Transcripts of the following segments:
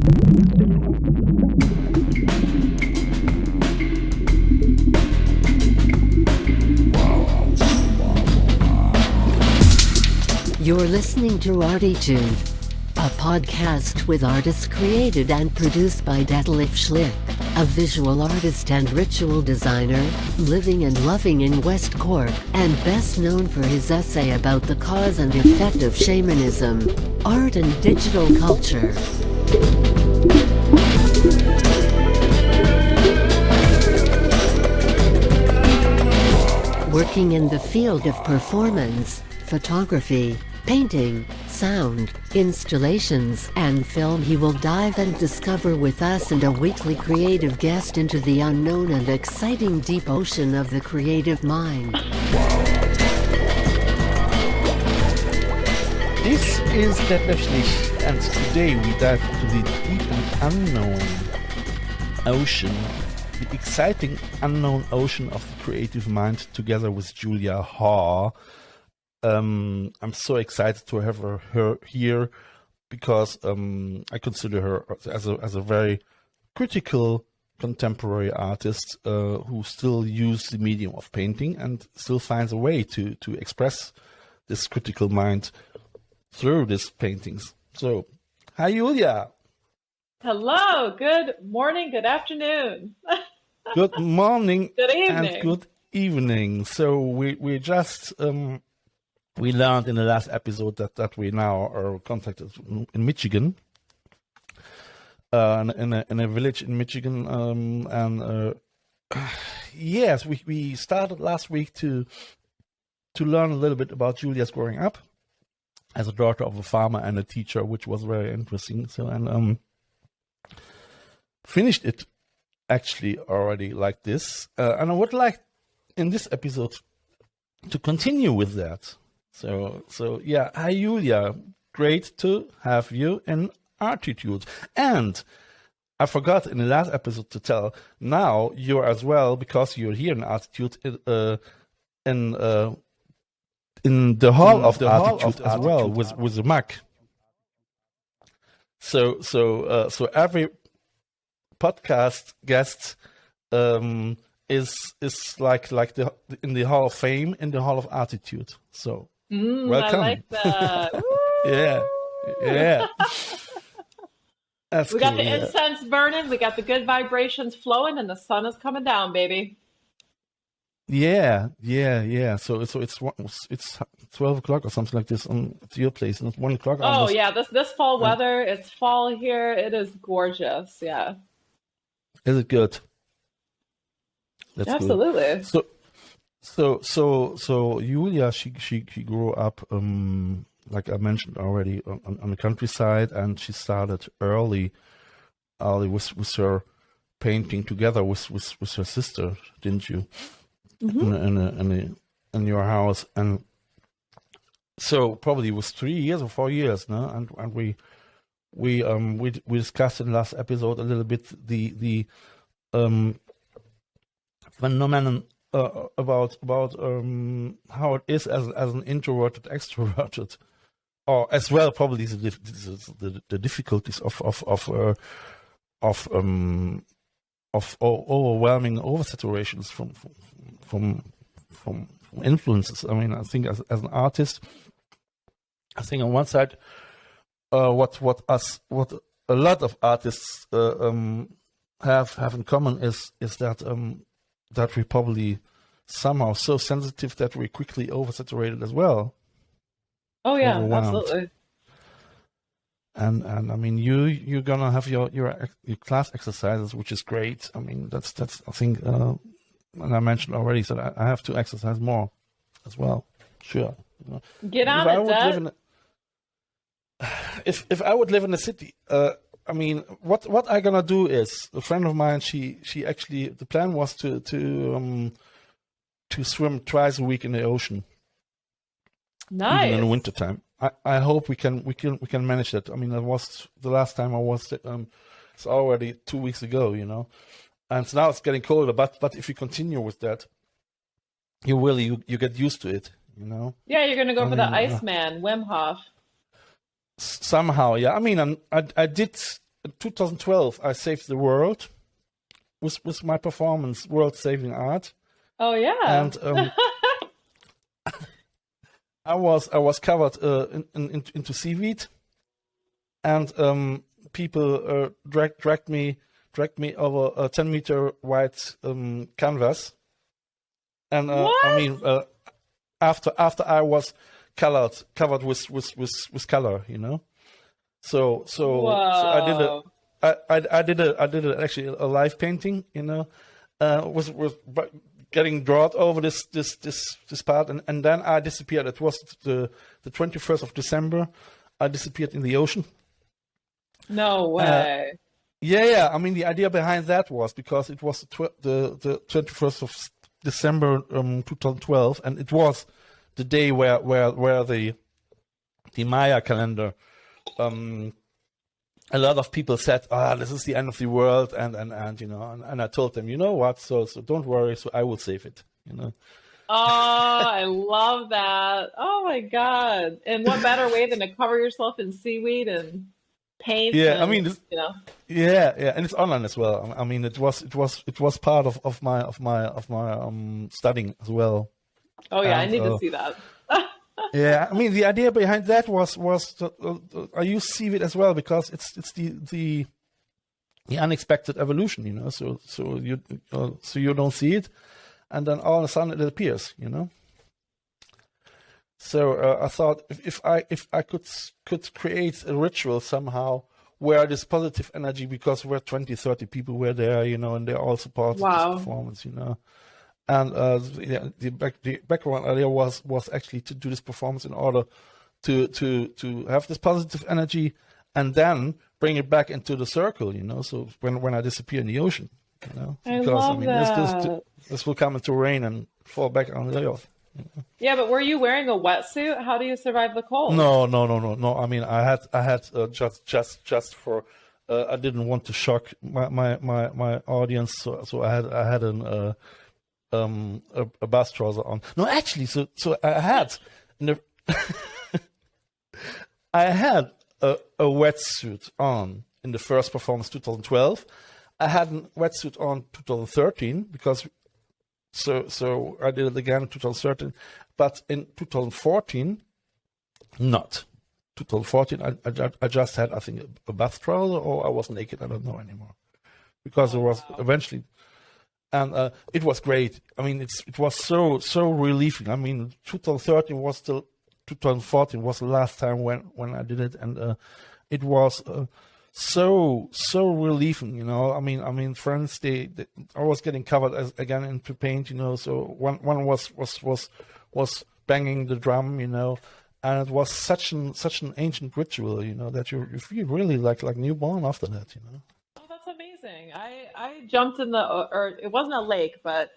You're listening to ArTEEtude, a podcast with artists created and produced by Detlef Schlich, a visual artist and ritual designer, living and loving in West Cork, and best known for his essay about the cause and effect of shamanism, art and digital culture. Working in the field of performance, photography, painting, sound, installations, and film, he will dive and discover with us and a weekly creative guest into the unknown and exciting deep ocean of the creative mind. This is Detlef Schlich, and today we dive into the deep and unknown ocean, the exciting unknown ocean of the creative mind, together with Julia Haw. I'm so excited to have her here because I consider her as a very critical contemporary artist who still uses the medium of painting and still finds a way to express this critical mind through these paintings. So, hi Julia. Hello, good morning, good afternoon. Good morning Good evening. and good evening. So we just we learned in the last episode that we now are contacted in Michigan, in a village in Michigan, and yes, we started last week to learn a little bit about Julia's growing up as a daughter of a farmer and a teacher, which was very interesting. So and finished it actually already like this, and I would like in this episode to continue with that. So yeah, hi Julia, great to have you in ArTEEtude. And I forgot in the last episode to tell, now you're as well, because you're here in ArTEEtude, in the hall of the ArTEEtude as well, with the mug. So every podcast guest is like the in the Hall of Fame, in the Hall of ArTEEtude. So welcome. I like that. yeah. That's We got cool, the incense burning, we got the good vibrations flowing, and the sun is coming down, baby. Yeah. So it's 12 o'clock or something like this on to your place, and it's 1 o'clock. Oh almost. yeah, this fall weather, it's fall here. It is gorgeous. Yeah. Is it good? That's Absolutely. good. So Julia, she grew up like I mentioned already on the countryside, and she started early with her painting together with her sister, didn't you? Mm-hmm. In your house, and so probably it was 3 years or 4 years, no? And we discussed in the last episode a little bit the phenomenon about how it is as an introverted extroverted, or as well probably the difficulties of overwhelming oversaturations from influences. I mean, I think as an artist, I think on one side, what a lot of artists have in common is that we're probably somehow so sensitive that we're quickly oversaturated as well. Oh yeah, absolutely. And I mean, you're gonna have your class exercises, which is great. I mean, that's I think, and I mentioned already, so I have to exercise more as well. Sure. Get on it, Dad. If I would live in a city, I mean, what I gonna do is, a friend of mine, she actually, the plan was to swim twice a week in the ocean. Nice. Even in the wintertime. I hope we can manage that. I mean, that was the last time I was. It's already 2 weeks ago, you know, and so now it's getting colder. But if you continue with that, you get used to it, you know. Yeah, you're gonna go the Iceman, Wim Hof. Somehow, yeah. I mean, I did in 2012, I saved the world with my performance, World Saving Art. Oh yeah. And I was covered into seaweed, and people dragged me over a 10-meter wide canvas, and I mean after I was covered with color, you know. So I did actually a live painting, you know, was getting drawn over this part, and then I disappeared. It was the 21st of December. I disappeared in the ocean. No way. Yeah. I mean, the idea behind that was because it was the 21st of December 2012, and it was the day where the Maya calendar. A lot of people said, this is the end of the world, and you know, and I told them, you know what, so don't worry, so I will save it, you know. Oh, I love that. Oh my God. And what better way than to cover yourself in seaweed and paint? Yeah, and, I mean, you know. Yeah, and it's online as well. I mean, it was part of my studying as well. Oh yeah, And, I need to see that. Yeah, I mean, the idea behind that was I use seaweed as well because it's the unexpected evolution, you know. So you don't see it, and then all of a sudden it appears, you know. So I thought if I could create a ritual somehow where this positive energy, because we're 20-30 people were there, you know, and they all supported this performance, you know. And the background idea was actually to do this performance in order to have this positive energy and then bring it back into the circle, you know. So when I disappear in the ocean, you know, because this will come into rain and fall back on the earth. You know? Yeah, but were you wearing a wetsuit? How do you survive the cold? No. I mean, I had just for I didn't want to shock my audience, so I had a bath trouser on. No, actually, so I had I had a wetsuit on in the first performance 2012. I had a wetsuit on 2013 because so I did it again in 2013, but in 2014 not. 2014 I just had, I think, a bath trouser, or I was naked. I don't know anymore, because it was eventually. And it was great. I mean, it was so relieving. I mean, 2013 was still 2014 was the last time when I did it, and it was so relieving. You know, I mean, friends, they I was getting covered again into paint. You know, so one was banging the drum. You know, and it was such an ancient ritual. You know, that you feel really like newborn after that. You know. Amazing. I jumped in or it wasn't a lake, but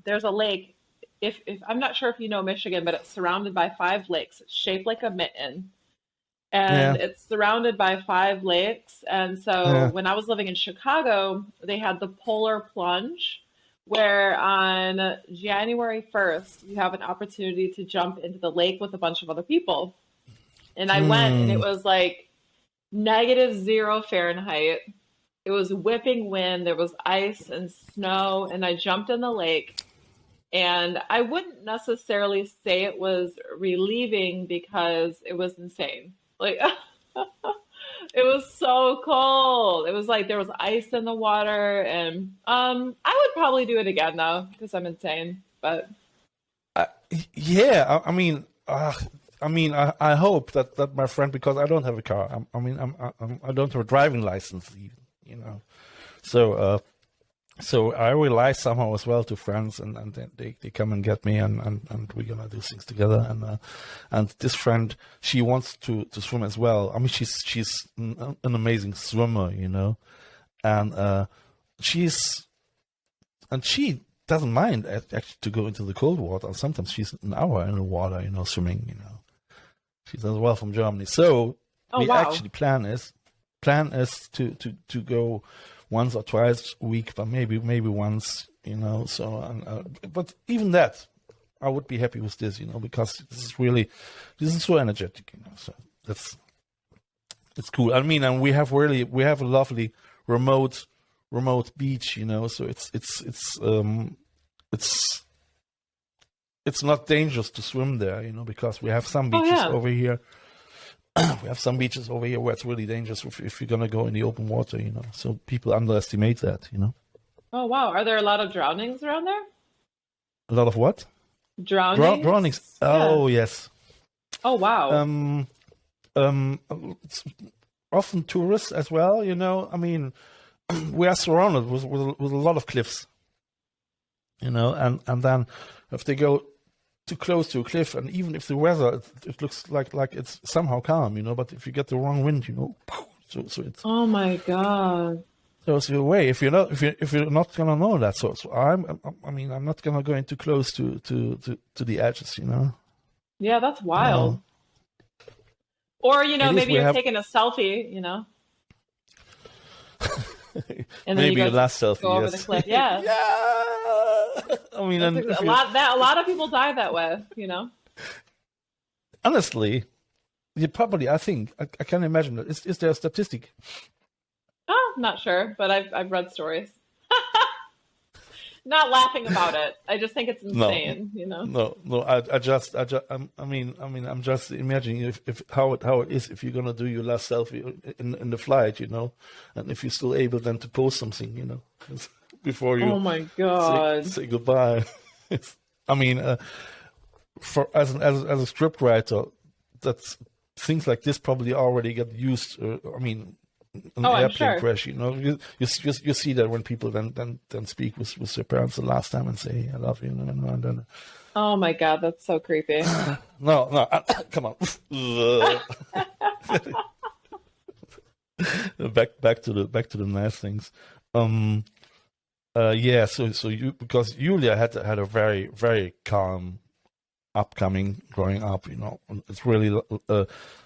there's a lake. If I'm not sure if you know Michigan, but it's surrounded by 5 lakes. It's shaped like a mitten, and it's surrounded by 5 lakes. And so when I was living in Chicago, they had the polar plunge, where on January 1st you have an opportunity to jump into the lake with a bunch of other people. And I went, and it was like -0 Fahrenheit. It was whipping wind, there was ice and snow, and I jumped in the lake. And I wouldn't necessarily say it was relieving because it was insane. Like, it was so cold. It was like there was ice in the water, and I would probably do it again though, because I'm insane. But yeah, I mean, I hope that my friend, because I don't have a car. I don't have a driving license even. You know, so I rely somehow as well to friends, and they come and get me, and we're gonna do things together. And this friend, she wants to swim as well. I mean, she's an amazing swimmer, you know, and she doesn't mind actually to go into the cold water. Sometimes she's an hour in the water, you know, swimming. You know, she's as well from Germany. So actually plan is to go once or twice a week, but maybe once, you know. So, but even that, I would be happy with this, you know, because this is so energetic, you know. So It's cool. I mean, and we have a lovely remote beach, you know. So it's not dangerous to swim there, you know, because we have some beaches over here. We have some beaches over here where it's really dangerous if you're gonna go in the open water, you know. So people underestimate that, you know. Oh wow, are there a lot of drownings around there? A lot of what? Drownings. Drownings. Yeah. Oh yes. Oh wow. It's often tourists as well, you know. I mean, we are surrounded with a lot of cliffs, you know, and then if they go too close to a cliff, and even if the weather it looks like it's somehow calm, you know, but if you get the wrong wind, you know, so it's. Oh my God. So it's your way. If you're not gonna know that, so I'm not gonna go in too close to the edges, you know. Yeah, that's wild. Or, you know, maybe you're taking a selfie, you know. And then maybe you a last selfie. Go over the cliff. Yeah. Yeah. I mean, a lot of people die that way, you know. Honestly, you probably. I think I can imagine that. Is there a statistic? Oh, I'm not sure, but I've read stories. Not laughing about it. I just think it's insane, you know. No. I'm just imagining if how it is if you're gonna do your last selfie in the flight, you know, and if you're still able then to post something, you know, before you. Oh my God. Say goodbye. I mean, for as a script writer, that's things like this probably already get used. I mean. An airplane crash, you know, you see that when people then speak with their parents the last time and say I love you, and then. Oh my God, that's so creepy. No, come on. back to the nice things. Yeah. So you because Julia had a very very calm upcoming growing up, you know. It's really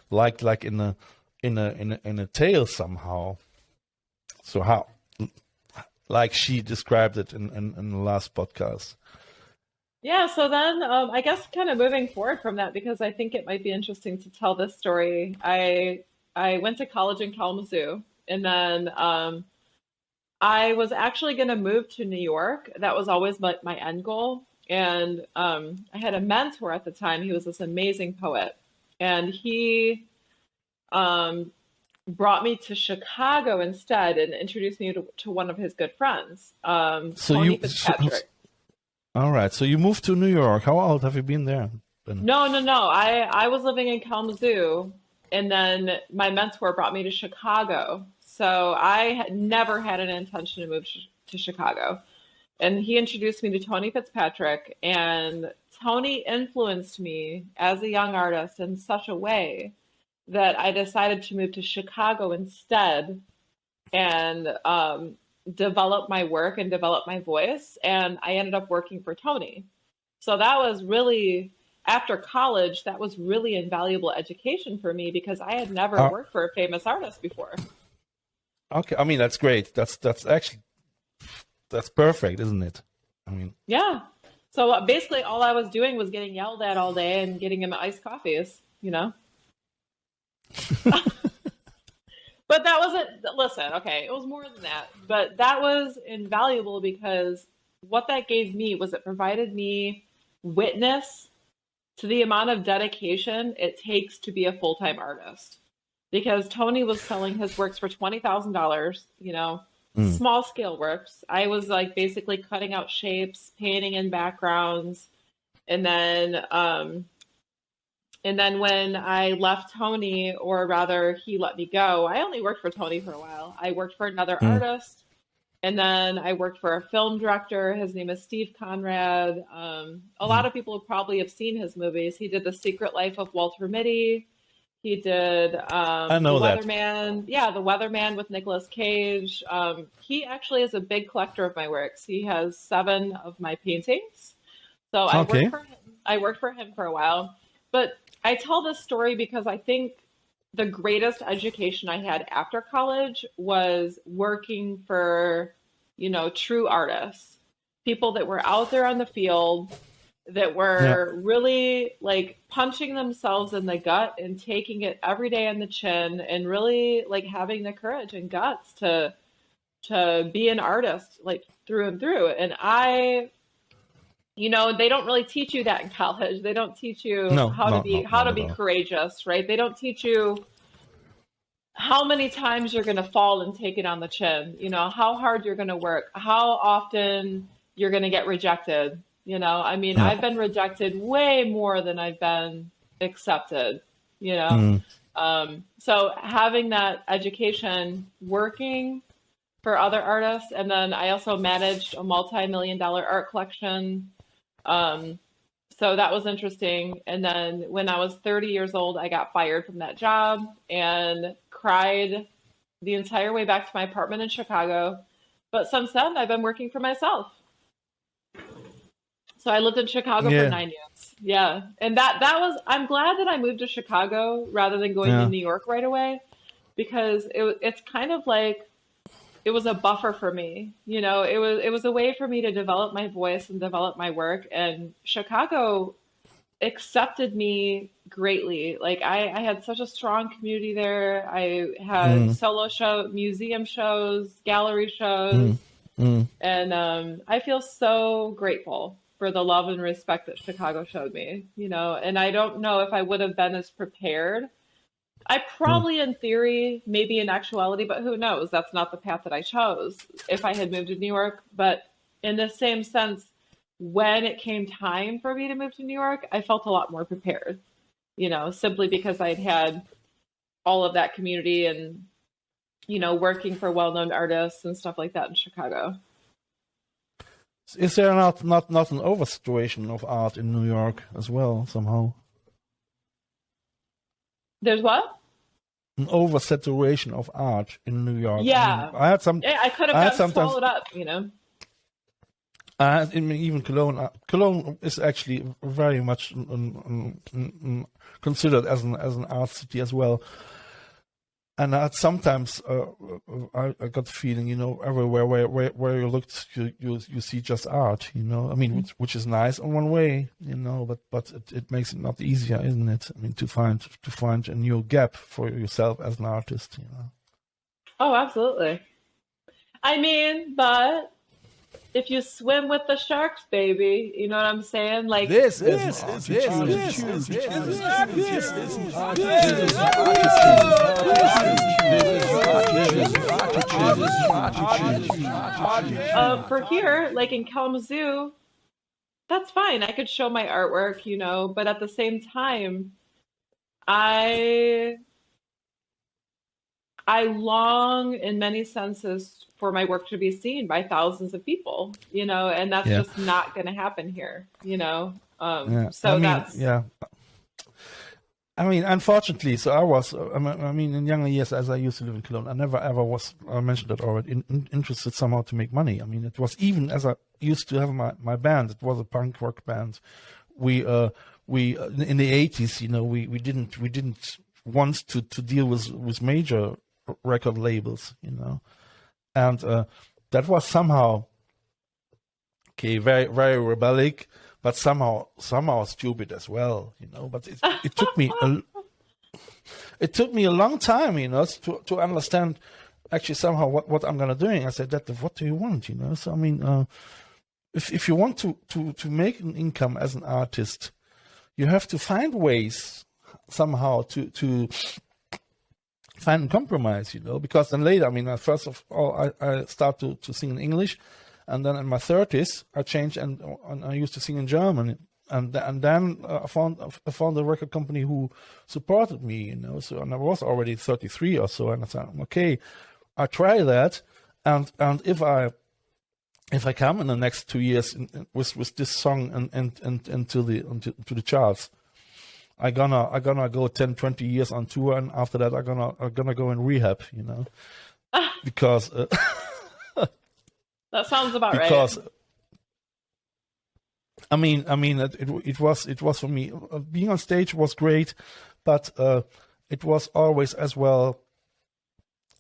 like in a tale somehow. So how, like she described it in the last podcast. Yeah, so then I guess kind of moving forward from that, because I think it might be interesting to tell this story. I went to college in Kalamazoo, and then I was actually going to move to New York. That was always my end goal. And I had a mentor at the time. He was this amazing poet, and he brought me to Chicago instead and introduced me to one of his good friends, Tony Fitzpatrick. All right. So you moved to New York. How old have you been there? No. I was living in Kalamazoo, and then my mentor brought me to Chicago. So I had never had an intention to move to Chicago. And he introduced me to Tony Fitzpatrick, and Tony influenced me as a young artist in such a way that I decided to move to Chicago instead and develop my work and develop my voice. And I ended up working for Tony. So that was really, after college, that was really invaluable education for me, because I had never worked for a famous artist before. Okay. I mean, that's great. That's perfect, isn't it? I mean, yeah. So basically all I was doing was getting yelled at all day and getting him iced coffees, you know? But that wasn't, listen, okay, it was more than that, but that was invaluable, because what that gave me was it provided me witness to the amount of dedication it takes to be a full-time artist. Because Tony was selling his works for $20,000, you know, small scale works. I was like basically cutting out shapes, painting in backgrounds, and then when I left Tony, or rather he let me go, I only worked for Tony for a while. I worked for another artist, and then I worked for a film director. His name is Steve Conrad. A lot of people probably have seen his movies. He did The Secret Life of Walter Mitty. He did I know The that. Weatherman. Yeah, The Weatherman with Nicolas Cage. He actually is a big collector of my works. He has 7 of my paintings. So I worked for him for a while. But I tell this story because I think the greatest education I had after college was working for, you know, true artists, people that were out there on the field, that were really like punching themselves in the gut and taking it every day on the chin and really like having the courage and guts to be an artist like through and through. And they don't really teach you that in college. They don't teach you No, how to be not at all. courageous, right? They don't teach you how many times you're going to fall and take it on the chin, how hard you're going to work, how often you're going to get rejected. I mean, No. I've been rejected way more than I've been accepted, So having that education, working for other artists, and then I also managed a multi-million-dollar art collection. So that was interesting. And then when I was 30 years old, I got fired from that job and cried the entire way back to my apartment in Chicago. But since then, I've been working for myself. So I lived in Chicago for 9 years. Yeah. And I'm glad that I moved to Chicago rather than going to New York right away, because it's kind of like, it was a buffer for me. It was a way for me to develop my voice and develop my work. And Chicago accepted me greatly. Like I had such a strong community there. I had solo museum shows, gallery shows. And I feel so grateful for the love and respect that Chicago showed me, and I don't know if I would have been as prepared. I probably, in theory, maybe in actuality, but who knows? That's not the path that I chose if I had moved to New York. But in the same sense, when it came time for me to move to New York, I felt a lot more prepared, simply because I'd had all of that community and, working for well-known artists and stuff like that in Chicago. Is there not an oversaturation of art in New York as well, somehow? There's what? An oversaturation of art in New York. Yeah. I had some. I could have gotten swallowed up, Even Cologne. Cologne is actually very much considered as an art city as well. And sometimes I got the feeling, everywhere where you look, you see just art, I mean, which is nice in one way, but it makes it not easier, isn't it? I mean, to find a new gap for yourself as an artist, Oh, absolutely. I mean, but if you swim with the sharks, baby, you know what I'm saying? Like this for here, like in Kalamazoo, that's fine. I could show my artwork, but at the same time, I long in many senses for my work to be seen by thousands of people, and that's just not going to happen here, I mean, unfortunately, so I was, in younger years, as I used to live in Cologne, I never ever was, I mentioned that already, interested somehow to make money. I mean, it was even as I used to have my band, it was a punk rock band. We in the 80s, we didn't want to deal with major record labels, and that was somehow very, very rebellic, but somehow stupid as well, But it took me a long time, to understand actually somehow what I'm gonna do. I said, Detlef, what do you want, So I mean, if you want to make an income as an artist, you have to find ways somehow to find a compromise, because then later, I mean, first of all, I start to sing in English, and then in my 30s, I changed and I used to sing in German, and then I found a record company who supported me, So, and I was already 33 or so, and I said, okay, I try that, and if I come in the next 2 years with this song and to the charts, I'm gonna go 10, 20 years on tour, and after that I'm gonna go in rehab, because that sounds about right. Because I mean, it was for me, being on stage was great, but it was always as well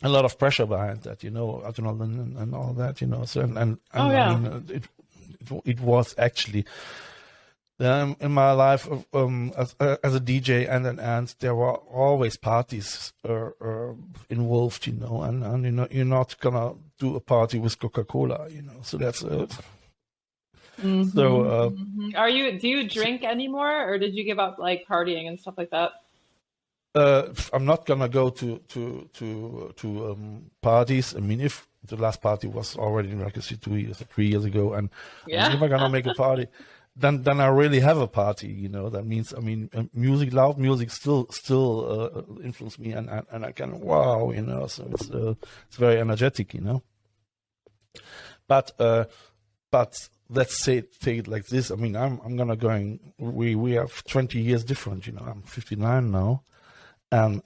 a lot of pressure behind that, adrenaline and all that, So I mean, it was actually In my life as a DJ and there were always parties involved, and you're not gonna do a party with Coca-Cola, so that's Do you drink anymore, or did you give up like partying and stuff like that? I'm not gonna go to parties. I mean, if the last party was already like 3 years ago, and I'm never gonna make a party, then I really have a party. That means, loud music still influence me, and I can so it's very energetic, But let's take it like this. I mean, I'm gonna going. We have 20 years different. I'm 59 now. And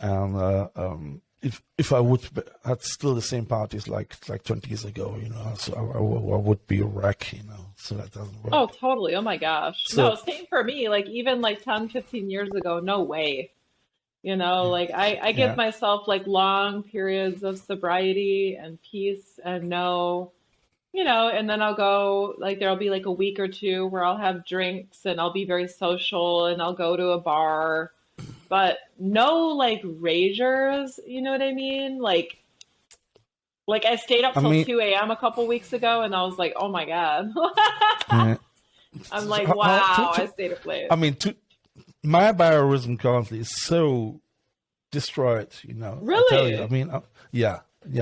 if I would had still the same parties like 20 years ago, so I would be a wreck, so that doesn't work. Oh, totally. Oh my gosh. So, No, same for me. Like even like 10, 15 years ago, no way. Like I give myself like long periods of sobriety and peace and and then I'll go, like there'll be like a week or two where I'll have drinks and I'll be very social and I'll go to a bar. But no, like ragers, you know what I mean? Like I stayed up till 2 a.m. a couple weeks ago, and I was like, oh my God. I'm like, wow, I stayed up late. I mean, my biorhythm currently is so destroyed, Really? I tell you. I mean, yeah.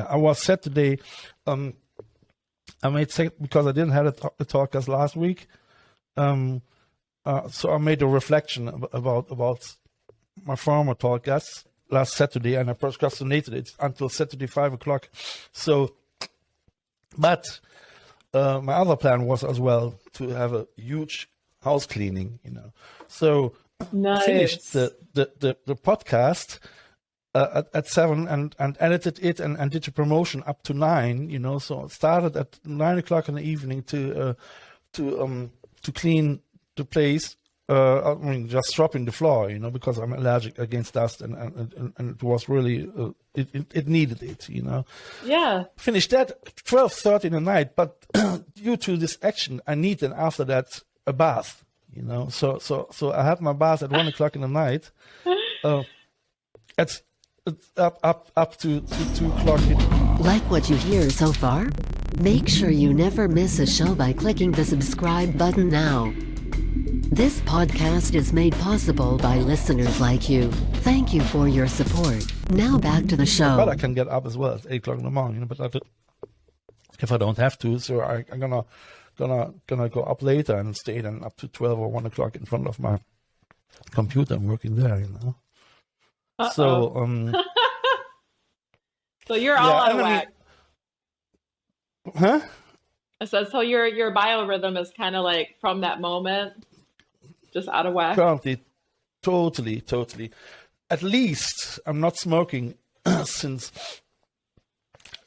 I was set today. I made set because I didn't have a talk as last week. So I made a reflection about my former talk last Saturday, and I procrastinated it until Saturday 5 o'clock. So, but my other plan was as well to have a huge house cleaning, So nice. Finished the podcast at 7 and edited it and did the promotion up to 9, So it started at 9 o'clock in the evening to clean the place. Just dropping the floor, because I'm allergic against dust, and it was really it needed it, Yeah. Finished that 12:30 in the night, but due to this action, I need then after that a bath, So I had my bath at 1 o'clock in the night. It's up to 2 o'clock. Like what you hear so far? Make sure you never miss a show by clicking the subscribe button now. This podcast is made possible by listeners like you. Thank you for your support. Now back to the show. But I can get up as well at 8 o'clock in the morning, but if I don't have to, so I'm gonna go up later and stay then up to 12 or 1 o'clock in front of my computer and working there, Uh-oh. So so you're all out of whack. Huh? So your biorhythm is kind of like from that moment, just out of whack. Currently, totally. At least I'm not smoking since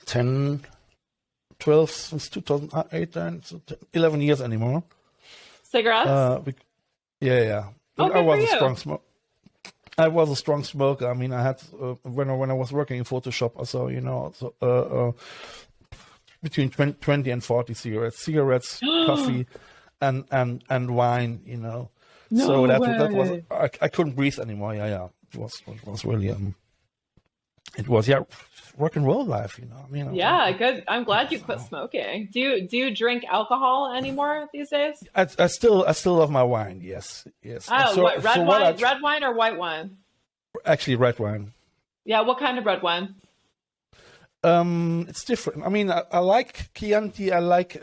12, since 2008, and 11 years anymore. Cigarettes? Yeah. Oh, I was good for a strong smoker. I was a strong smoker. I mean, I had when I was working in Photoshop or so, between 20 and 40 cigarettes, coffee, and wine, No so that way. was I couldn't breathe anymore. Yeah. It was really it was rock and roll life, I mean. Yeah, good. I'm glad you quit smoking. Do you drink alcohol anymore these days? I still love my wine. Yes. Oh, what, red wine or white wine? Actually, red wine. Yeah, what kind of red wine? It's different. I mean, I like Chianti. I like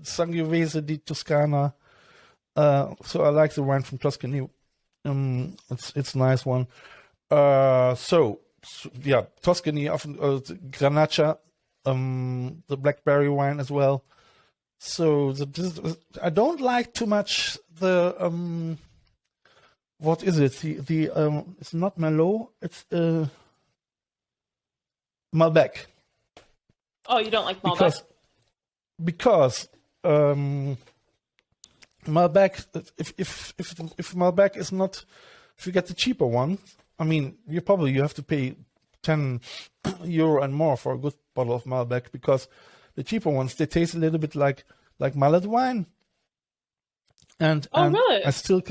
Sangiovese di Toscana. So I like the wine from Tuscany. It's a nice one. Yeah, Tuscany, often Grenache, the blackberry wine as well. So I don't like too much the what is it? The it's not Merlot. It's Malbec. Oh, you don't like Malbec? Because Malbec, if Malbec is not, if you get the cheaper one, I mean, you have to pay €10 and more for a good bottle of Malbec, because the cheaper ones, they taste a little bit like mullet wine, Oh, and really? I still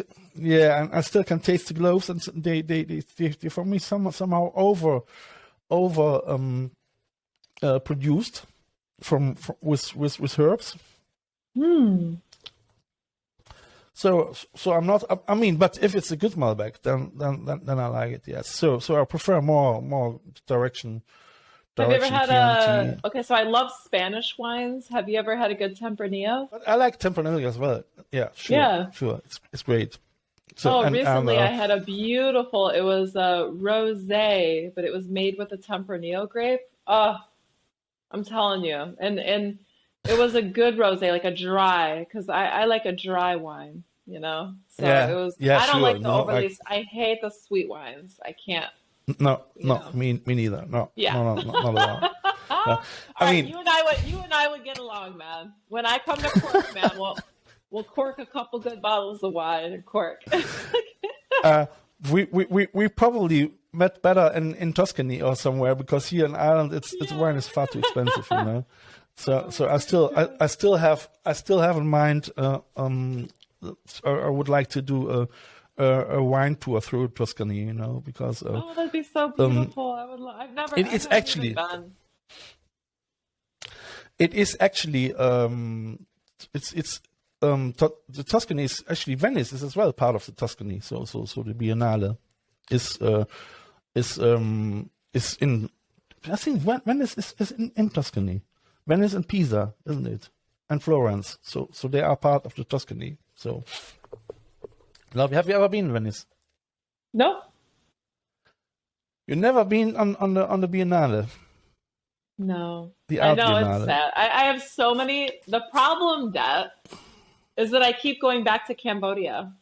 I still can taste the cloves, and they for me somehow over produced from with herbs. So I'm not. I mean, but if it's a good Malbec, then I like it. Yes. So I prefer more direction. Have you ever had Chianti. okay, so I love Spanish wines. Have you ever had a good Tempranillo? But I like Tempranillo as well. Yeah, sure, Yeah. sure. It's great. So Recently I had a beautiful, it was a rosé, but it was made with a Tempranillo grape. Oh, I'm telling you. And it was a good rosé, like a dry, because I like a dry wine, you know? So it was, I don't sure. like the overly, I hate the sweet wines. I can't, No, you know. me neither. No, Yeah. no, not at all. No. All I right, mean, you and I would get along, man. When I come to Cork, man, we'll cork a couple good bottles of wine in Cork. we probably met better in Tuscany or somewhere, because here in Ireland it's wine is far too expensive, you know. So I still have in mind. I would like to do a wine tour through Tuscany, you know, because Oh, that'd be so beautiful. I've never. it's I've never actually even been. it is actually the Tuscany is actually, Venice is as well part of the Tuscany. So the Biennale is in, I think Venice is in Tuscany. Venice and Pisa, isn't it? And Florence. So they are part of the Tuscany. So, love. Have you ever been in Venice? No. You've never been on the Biennale? No. The I art know, Biennale. it's sad. I have so many. The problem, Det, is that I keep going back to Cambodia.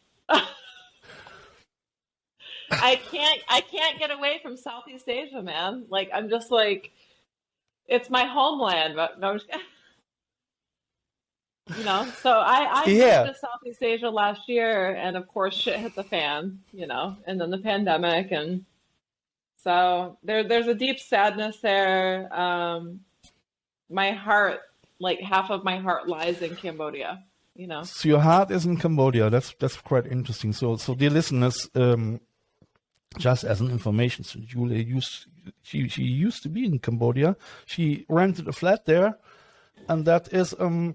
I can't get away from Southeast Asia, man. Like I'm just like it's my homeland, but no, I'm just, you know. So I Yeah. moved to Southeast Asia last year, and of course shit hit the fan, you know, and then the pandemic, and so there's a deep sadness there. My heart, like half of my heart, lies in Cambodia, you know. So your heart is in Cambodia. That's quite interesting. So dear listeners, just as an information, so Julia she used to be in Cambodia. She rented a flat there, and that is 2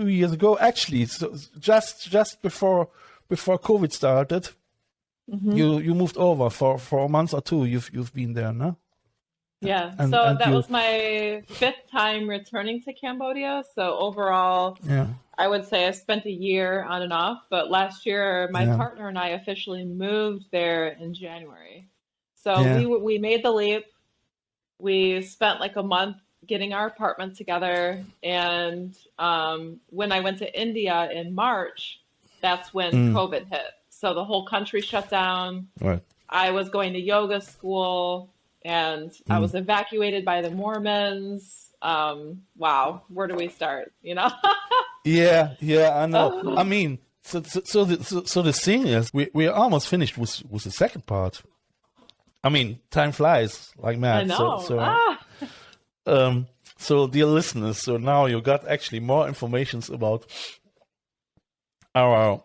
years ago actually. So just before COVID started, you moved over for a month or two. You've been there, no? Yeah, And so that you, was my 5th time returning to Cambodia. So overall, yeah. I would say I spent a year on and off, but last year my Yeah. partner and I officially moved there in January. So Yeah. we made the leap. We spent like a month getting our apartment together, and when I went to India in March, that's when COVID hit. So the whole country shut down. Right. I was going to yoga school, and I was evacuated by the Mormons. Wow, where do we start? You know? Yeah, I know. I mean, so the thing is, we are almost finished with the second part. I mean, time flies like mad. I know. So dear listeners, so now you got actually more informations about our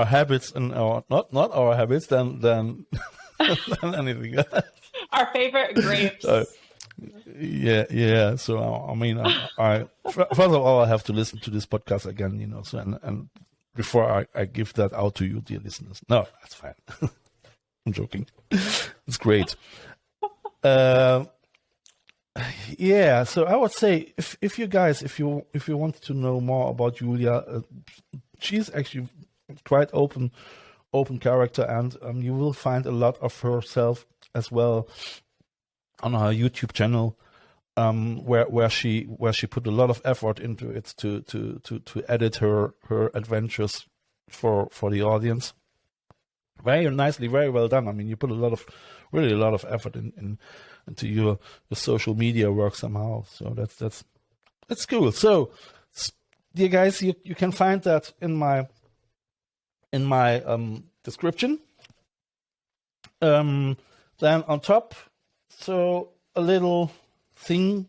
habits and our not our habits than than anything. Our favorite grapes. Yeah. So I mean, first of all, I have to listen to this podcast again, you know. So and before I give that out to you, dear listeners. No, that's fine. I'm joking. It's great. Yeah. So I would say if you guys, if you want to know more about Julia, she's actually quite open character, and you will find a lot of herself as well on her YouTube channel, where she put a lot of effort into it to edit her adventures for the audience. Very nicely, very well done. I mean, you put really a lot of effort into your social media work somehow. So that's cool. So, dear guys, you can find that in my description. Then on top, so a little thing,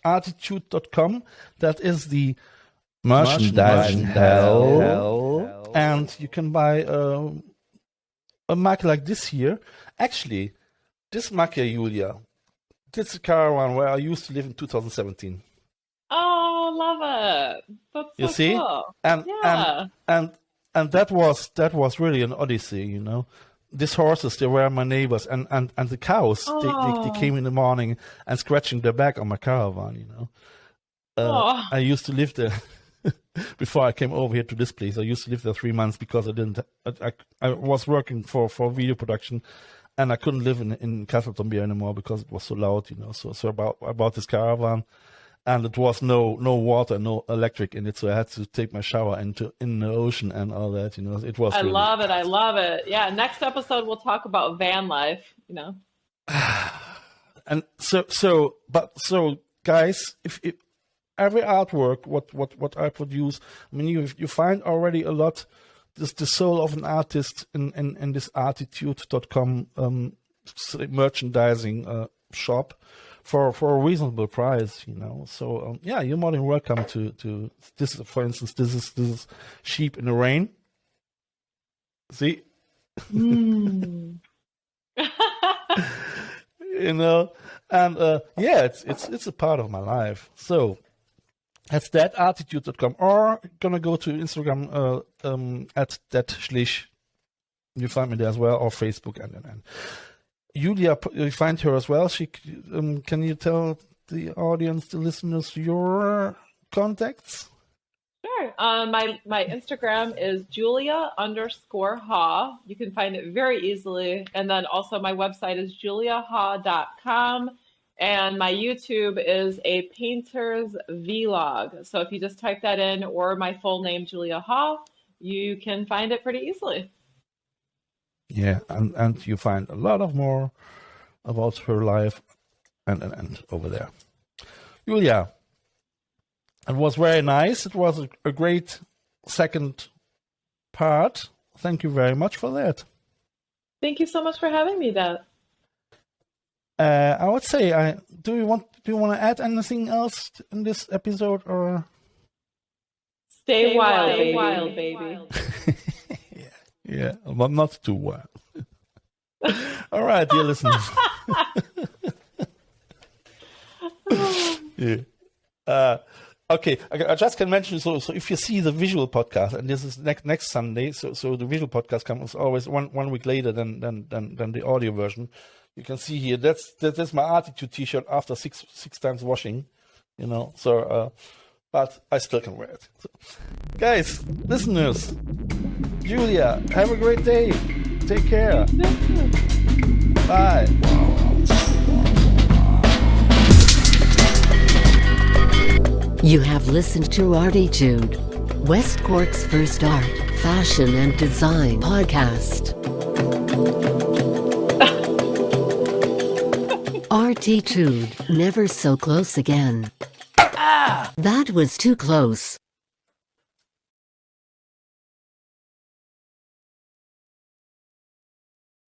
ArTEEtude.com. That is the merchandising hell. And you can buy a mug like this here. Actually, this mug here, Julia, this is a caravan where I used to live in 2017. Oh, love it. That's so You see? cool. And Yeah. and that was really an odyssey, you know. These horses, they were my neighbors, and the cows, they came in the morning and scratching their back on my caravan, you know. I used to live there before I came over here to this place. I used to live there 3 months because I was working for video production, and I couldn't live in Kalamazoo anymore because it was so loud, you know. So I bought this caravan, and it was no water, no electric in it, so I had to take my shower in the ocean and all that, you know. It was. I really love it. I love it. Yeah. Next episode, we'll talk about van life, you know. And so guys, if every artwork what I produce, I mean, you find already a lot. This the soul of an artist in this ArTEEtude.com merchandising shop for a reasonable price, you know. So yeah, you're more than welcome to this. For instance, this is sheep in the rain. See. You know, and yeah, it's a part of my life. So that's that, ArTEEtude.com, or gonna go to Instagram at Detlef Schlich. You find me there as well, or Facebook, and Julia, you find her as well. She can you tell the audience, the listeners, your contacts? Sure. My Instagram is Julia_Haw. You can find it very easily. And then also my website is juliahaw.com. And my YouTube is a painter's vlog. So if you just type that in, or my full name, Julia Haw, you can find it pretty easily. Yeah, and you find a lot of more about her life and over there. Julia, it was very nice. It was a great second part. Thank you very much for that. Thank you so much for having me, Dad. I would say, do you want to add anything else in this episode, or Stay wild, baby. yeah, but not too wild. All right, dear listeners. Yeah. Okay, I just can mention, so if you see the visual podcast, and this is next Sunday, so the visual podcast comes always one week later than the audio version. You can see here, that's my ArTEEtude t-shirt after six times washing, you know. So, but I still can wear it. So, guys, listeners, Julia, have a great day. Take care. Bye. You have listened to ArTEEtude, West Cork's first art, fashion and design podcast. ArTEEtude, never so close again. That was too close.